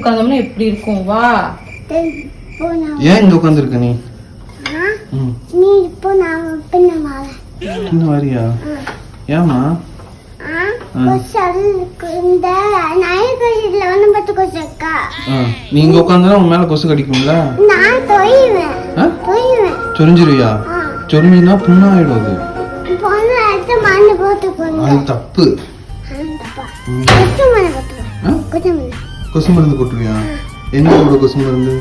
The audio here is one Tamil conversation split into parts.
உட்கார்ந்தோம்னா எப்படி இருக்கும்? வா. ஏன் இங்க உட்கார்ந்திருக்க நீ? நீ இப்போ நான் பின்ன வரேன். பின்ன வரியா? ஏமா? நீ இங்க உட்கார்ந்தா உன் மேல கொசு கடிக்கும்ல? நான் தொய்வேன். சொரிஞ்சிருவியா? சொரிஞ்சினா புண்ணாயிடும் அது. அது தப்பு. கொசு மருந்து போட்டுருவியா? என்ன போட கொசு மருந்து?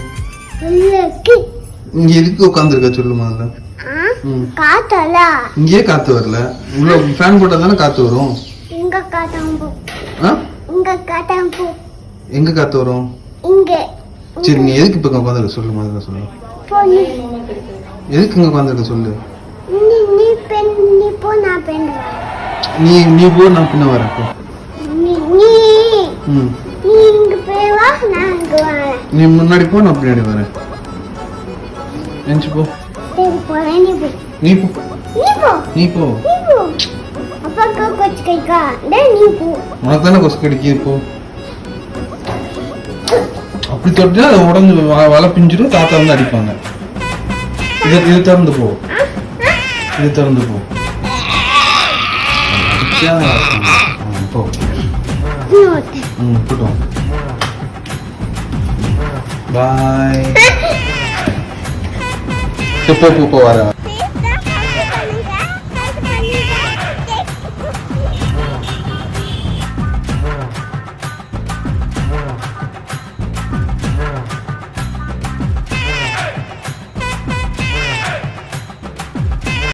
இங்க எதுக்கு உட்கார்ந்துருக்க சொல்லுமா? இங்கே காத்து வரல. உள்ள ஃபேன் போட்டா தானே காத்து வரும். எங்க காத்து வரும்? சரி நீ எதுக்கு இப்ப உட்காந்துருக்க சொல்லுமா? அதெல்லாம் சொல்லு. எதுக்கு இங்க உட்காந்துருக்க சொல்லு. நீ போ, நான் பின்ன வரேன். நீ முன்னாடி போ, நான் பின்னாடி வரேன். எஞ்சி போ. நீ போ. நீ போ. உனக்கு தானே கொசு கடிக்குது. போ. அப்படி தொட்டா அது உடஞ்சு வலை பிஞ்சிடும். தாத்தா வந்து அடிப்பாங்க. இது திறந்து போ. இது திறந்து போ. போ. போட்டோம். பாய். போ வர